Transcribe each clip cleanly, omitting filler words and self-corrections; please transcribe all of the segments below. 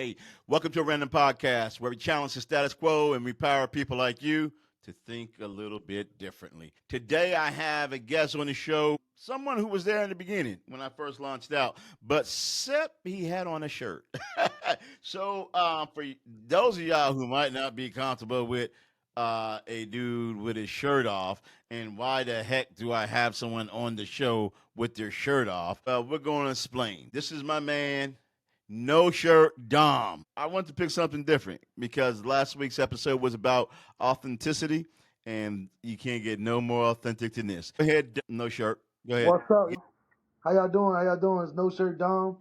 Hey, welcome to a random podcast where we challenge the status quo and we empower people like you to think a little bit differently. Today, I have a guest on the show, someone who was there in the beginning when I first launched out, but except he had on a shirt. For those of y'all who might not be comfortable with a dude with his shirt off, and why the heck do I have someone on the show with their shirt off? We're going to explain. This is my man, NoShirt Dom. I want to pick something different because last week's episode was about authenticity, and you can't get no more authentic than this. Go ahead, No Shirt. Go ahead. What's up? How y'all doing? It's NoShirt Dom,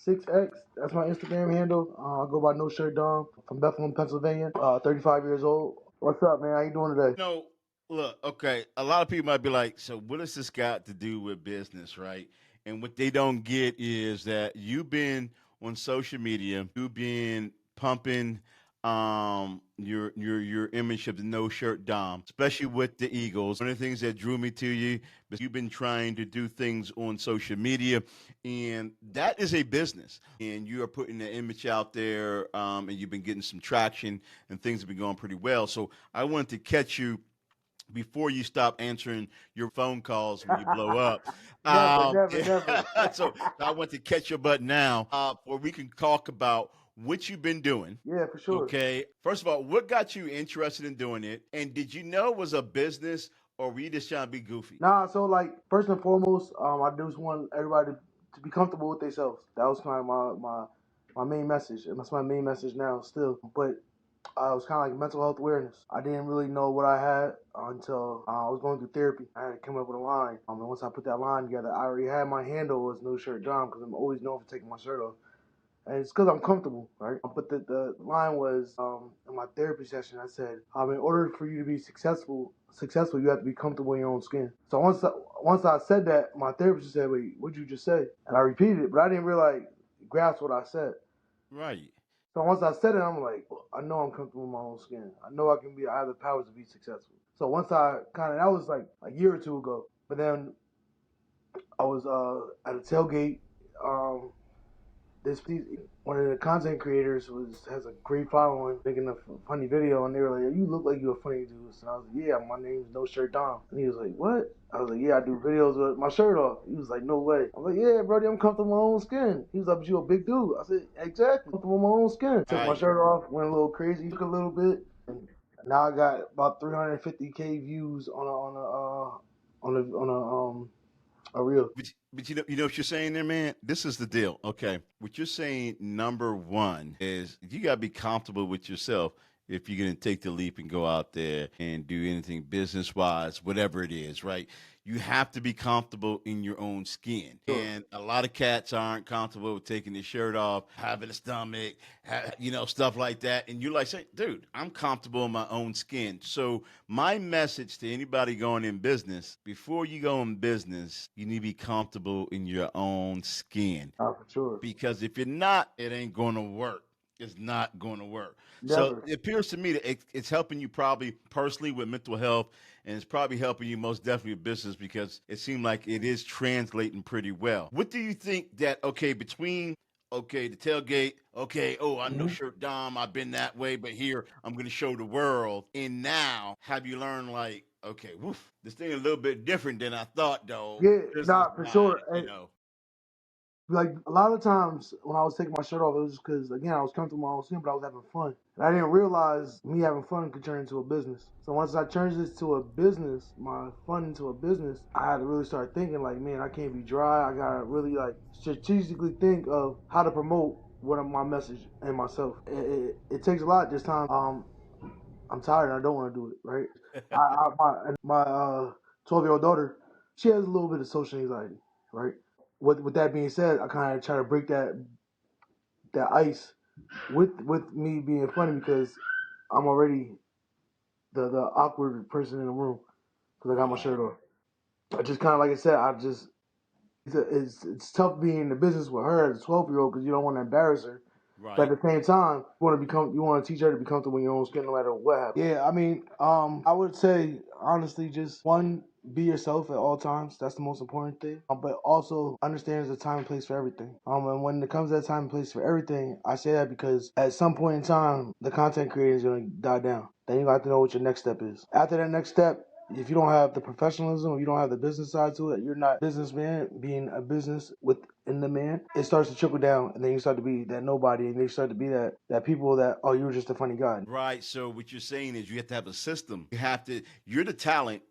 6X. That's my Instagram handle. I go by NoShirt Dom from Bethlehem, Pennsylvania. 35 years old. What's up, man? How you doing today? No, look, okay. A lot of people might be like, so what does this got to do with business, right? And what they don't get is that you've been on social media, you've been pumping your image of the no shirt Dom, especially with the Eagles. One of the things that drew me to you is you've been trying to do things on social media, and that is a business. And you are putting the image out there, and you've been getting some traction, and things have been going pretty well. So I wanted to catch you before you stop answering your phone calls when you blow up. Never. So I want to catch your butt now, where we can talk about what you've been doing. Yeah, for sure. Okay. First of all, what got you interested in doing it? And did you know it was a business, or were you just trying to be goofy? Nah, so like first and foremost, I just want everybody to be comfortable with themselves. That was kind of my main message, and that's my main message now still. But it was kind of like mental health awareness. I didn't really know what I had until I was going through therapy. I had to come up with a line. And once I put that line together, I already had my handle as NoShirt Dom because I'm always known for taking my shirt off. And it's because I'm comfortable, right? But the line was in my therapy session. I said, in order for you to be successful, you have to be comfortable in your own skin. So once I said that, my therapist said, "Wait, what'd you just say?" And I repeated it, but I didn't really grasp what I said. Right. So once I said it, I'm like, I know I'm comfortable in my own skin. I know I have the powers to be successful. So once that was like a year or two ago. But then I was at a tailgate. This one of the content creators has a great following, making a funny video, and they were like, "You look like you're a funny dude." So I was like, "Yeah, my name's NoShirt Dom." And he was like, "What?" I was like, "Yeah, I do videos with my shirt off." He was like, "No way." I was like, "Yeah, brody, I'm comfortable in my own skin." He was like, "But you a big dude." I said, "Exactly, comfortable in my own skin." Took my Right. shirt off, went a little crazy, took a little bit, and now I got about 350K views on a reel. But you know what you're saying there, man? This is the deal. Okay. What you're saying, number one, is you got to be comfortable with yourself if you're going to take the leap and go out there and do anything business wise, whatever it is, right? You have to be comfortable in your own skin. Sure. And a lot of cats aren't comfortable with taking their shirt off, having a stomach, stuff like that. And you're like, say, dude, I'm comfortable in my own skin. So my message to anybody going in business, before you go in business, you need to be comfortable in your own skin. For sure. Because if you're not, it ain't going to work. It's not going to work. So Never. it appears to me that it's helping you probably personally with mental health, and it's probably helping you most definitely with business because it seemed like it is translating pretty well. What do you think that, okay, between, okay, the tailgate, okay, oh, I know Mhm. Shirt Dom, I've been that way, but here I'm going to show the world. And now, have you learned like, okay, woof, this thing a little bit different than I thought, though. Yeah, Business nah, for wise, sure. Like a lot of times when I was taking my shirt off, it was because again I was comfortable in my own skin, but I was having fun, and I didn't realize me having fun could turn into a business. So once I turned this to a business, my fun into a business, I had to really start thinking like, man, I can't be dry. I gotta really like strategically think of how to promote my message and myself. It takes a lot this time. I'm tired and I don't want to do it. Right. My 12-year-old daughter, she has a little bit of social anxiety. Right. With that being said, I kind of try to break that ice with me being funny because I'm already the awkward person in the room because I got my right. shirt off. I just kind of like I said, it's tough being in the business with her as a 12-year-old because you don't want to embarrass her. But Right. at the same time, you want to teach her to be comfortable in your own skin no matter what happens. Yeah, I mean, I would say honestly, just one, be yourself at all times. That's the most important thing. But also understand there's a time and place for everything. And when it comes to that time and place for everything, I say that because at some point in time, the content creator is going to die down. Then you have to know what your next step is. After that next step, if you don't have the professionalism, if you don't have the business side to it, you're not a businessman being a business within the man, it starts to trickle down, and then you start to be that nobody, and they start to be that people that, oh, you were just a funny guy. Right. So what you're saying is you have to have a system. You're the talent,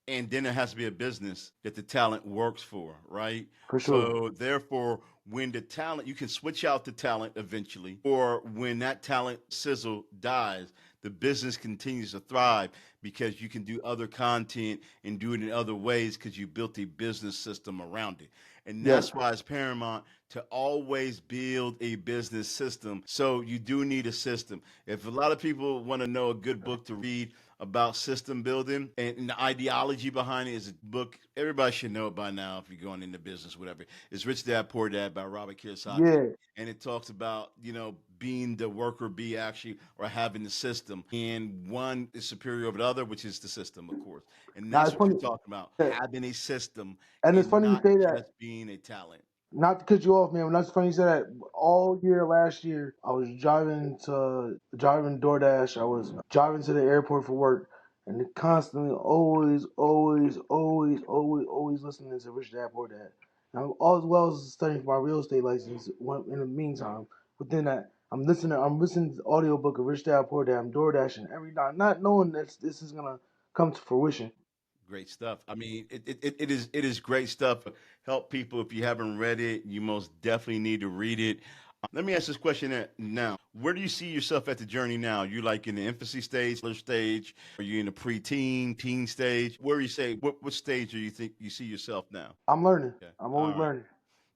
and then there has to be a business that the talent works for, right? For sure. So therefore, when the talent, you can switch out the talent eventually, or when that talent sizzle dies, the business continues to thrive because you can do other content and do it in other ways because you built a business system around it. And Yes. that's why it's paramount to always build a business system. So you do need a system. If a lot of people want to know a good book to read about system building and the ideology behind it, is a book everybody should know it by now if you're going into business, whatever. It's Rich Dad Poor Dad by Robert Kiyosaki. Yeah. And it talks about, being the worker bee actually or having the system. And one is superior over the other, which is the system, of course. And Now that's it's what you're funny. talking about, Yeah. having a system And it's and funny you not say that. just being a talent. Not to cut you off, man. That's funny you said that. All year last year, I was driving DoorDash. I was driving to the airport for work, and it constantly, always listening to Rich Dad Poor Dad. Now, all as well as studying for my real estate license. In the meantime, within that, I'm listening to the audiobook of Rich Dad Poor Dad. I'm DoorDashing every night, not knowing that this is gonna come to fruition. Great stuff. I mean, it is great stuff. Help people. If you haven't read it, you most definitely need to read it. Let me ask this question now. Where do you see yourself at the journey now? You like in the infancy stage, toddler stage? Are you in the preteen, teen stage? Where you say what stage do you think you see yourself now? I'm learning. Okay. I'm All always right. learning.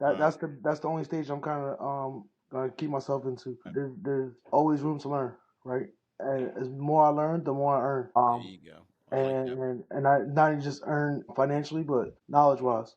All That right. that's the only stage I'm kind of gonna keep myself into. All right. There's always room to learn, right? And as more I learn, the more I earn. There you go. I like that. And I not even just earn financially, but knowledge wise.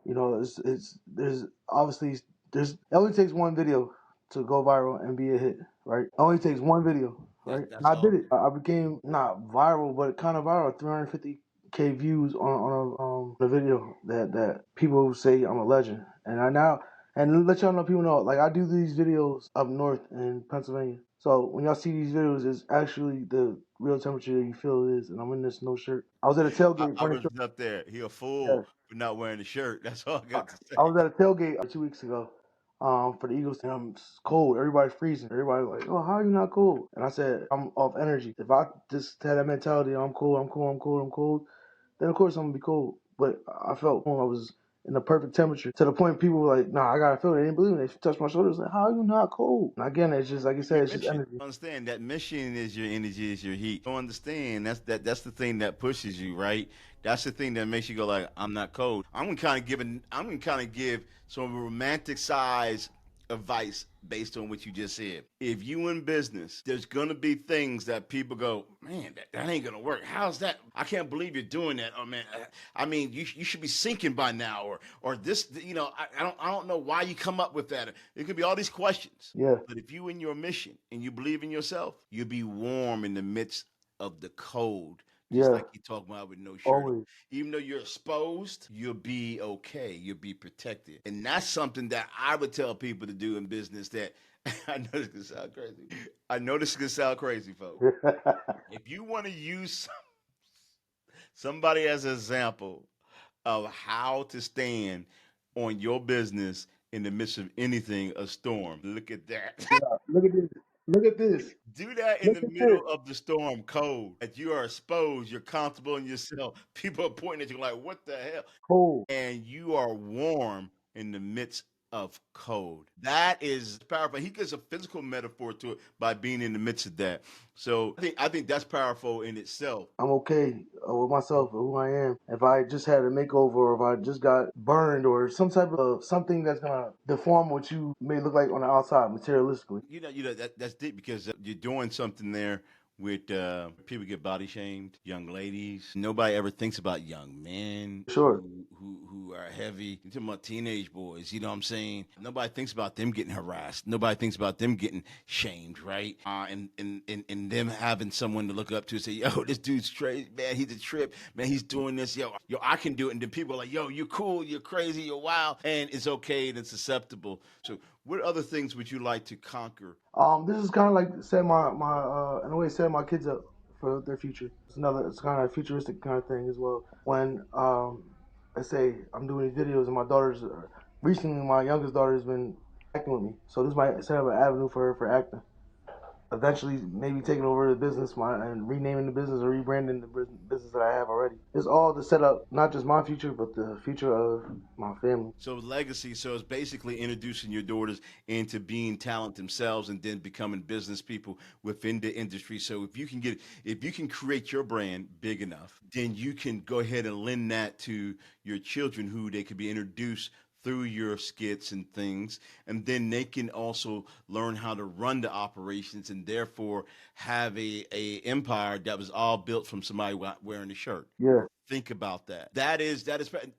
It's there's obviously there's it only takes one video to go viral and be a hit, right? It only takes one video, That's right? And that's I all. did it. I became not viral, but kind of viral. 350K views on a video that people say I'm a legend, and I now and let y'all know people know like I do these videos up north in Pennsylvania. So when y'all see these videos, it's actually the real temperature that you feel it is, and I'm in this no shirt. I was at a tailgate I for the was show. up there. He a fool Yeah. for not wearing the shirt. That's all I I, got to I say. was at a tailgate 2 weeks ago, for the Eagles. And it's cold. Everybody's freezing. Everybody's like, "Oh, how are you not cold?" And I said, "I'm off energy. If I just had that mentality, I'm cold, I'm cold, I'm cold, I'm cold, then of course I'm gonna be cold." But I felt I was in the perfect temperature to the point people were like, "Nah, I gotta feel it." They didn't believe me. They touched my shoulders like, "How are you not cold?" And again, it's just like you said, Your it's just mission. energy. Understand that mission is your energy, is your heat. Don't understand that's the thing that pushes you, right? That's the thing that makes you go like, I'm not cold. I'm gonna kind of give some romantic size advice based on what you just said. If you in business, there's gonna be things that people go, man, that ain't gonna work. How's that? I can't believe you're doing that. Oh man, I mean, you should be sinking by now, or this, I don't know why you come up with that. It could be all these questions. Yeah, But if you in your mission and you believe in yourself, you'll be warm in the midst of the cold. Just yeah, like you talk about with no shirt. always. Even though you're exposed, you'll be okay. You'll be protected. And that's something that I would tell people to do in business that I know this can sound crazy. I know this can sound crazy, folks. If you want to use somebody as an example of how to stand on your business in the midst of anything, a storm, look at that. Yeah, look at this. Look at this. Do that in Look the at this. middle of the storm, cold. That you are exposed, you're comfortable in yourself. People are pointing at you like, what the hell? Cold. And you are warm in the midst of cold. That is powerful. He gives a physical metaphor to it by being in the midst of that. So I think that's powerful in itself. I'm okay with myself or who I am. If I just had a makeover, or if I just got burned, or some type of something that's gonna deform what you may look like on the outside materialistically. That's deep because you're doing something there with people get body shamed, young ladies. Nobody ever thinks about young men Sure. who are heavy. You're talking about teenage boys, you know what I'm saying? Nobody thinks about them getting harassed. Nobody thinks about them getting shamed, right? And them having someone to look up to and say, yo, this dude's crazy, man, he's a trip, man, he's doing this, yo, I can do it. And then people are like, yo, you're cool, you're crazy, you're wild, and it's okay and it's acceptable. So what other things would you like to conquer? This is kind of like set my in a way set my kids up for their future. It's kind of a futuristic kind of thing as well. When let's say I'm doing these videos and my daughter's recently my youngest daughter has been acting with me, so this might set up an avenue for her for acting. Eventually, maybe taking over the business and renaming the business or rebranding the business that I have already. It's all to set up not just my future, but the future of my family. So legacy, so it's basically introducing your daughters into being talent themselves and then becoming business people within the industry. So if you can create your brand big enough, then you can go ahead and lend that to your children who they could be introduced through your skits and things, and then they can also learn how to run the operations and therefore have a empire that was all built from somebody wearing a shirt. Yeah, Think about that. That is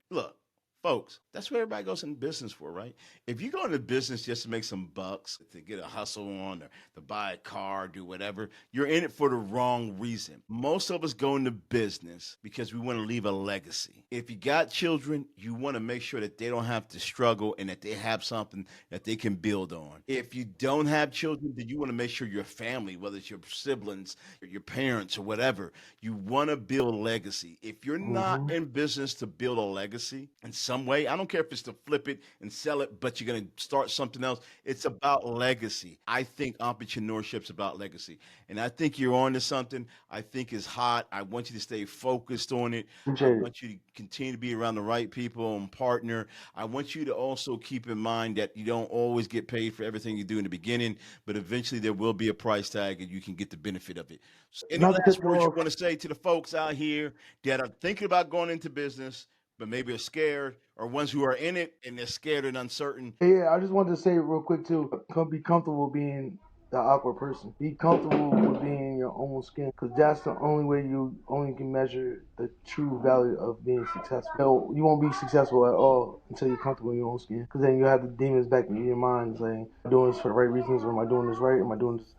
look, folks, that's what everybody goes in business for, right? If you go into business just to make some bucks, to get a hustle on, or to buy a car, do whatever, you're in it for the wrong reason. Most of us go into business because we want to leave a legacy. If you got children, you want to make sure that they don't have to struggle and that they have something that they can build on. If you don't have children, then you want to make sure your family, whether it's your siblings, or your parents, or whatever, you want to build a legacy. If you're not hmm in business to build a legacy in some way, I don't care if it's to flip it and sell it, but you're going to start something else. It's about legacy. I think entrepreneurship's about legacy. And I think you're on to something. I think it's hot. I want you to stay focused on it. I appreciate it. want you to continue to be around the right people and partner. I want you to also keep in mind that you don't always get paid for everything you do in the beginning, but eventually there will be a price tag and you can get the benefit of it. So any Not to cut last you words you off. want to say to the folks out here that are thinking about going into business, but maybe are scared, or ones who are in it and they're scared and uncertain? Yeah, I just wanted to say real quick too. Be comfortable being the awkward person. Be comfortable with being in your own skin, because that's the only way you only can measure the true value of being successful. No, you won't be successful at all until you're comfortable in your own skin, because then you have the demons back in your mind saying, "Am I doing this for the right reasons? Or am I doing this right? Am I doing this?"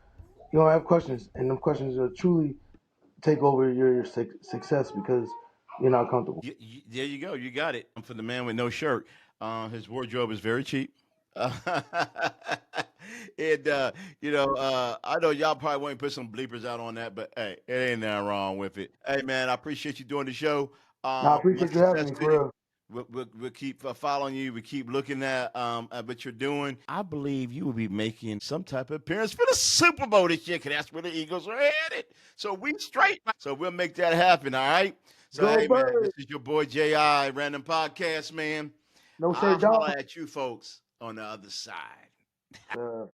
You don't have questions, and them questions will truly take over your success because you're not comfortable. There you go. You got it. For the man with no shirt, his wardrobe is very cheap. And I know y'all probably want to put some bleepers out on that, but hey, it ain't nothing wrong with it. Hey, man, I appreciate you doing the show. Now, I Much appreciate you having success me with it. for real. We'll keep following you. We keep looking at what you're doing. I believe you will be making some type of appearance for the Super Bowl this year, because that's where the Eagles are headed. So we straight. So we'll make that happen. All right. So Go hey, man, this Birds! is your boy Ji Random Podcast, man. No I'll shirt Dom. holler at you folks on the other side.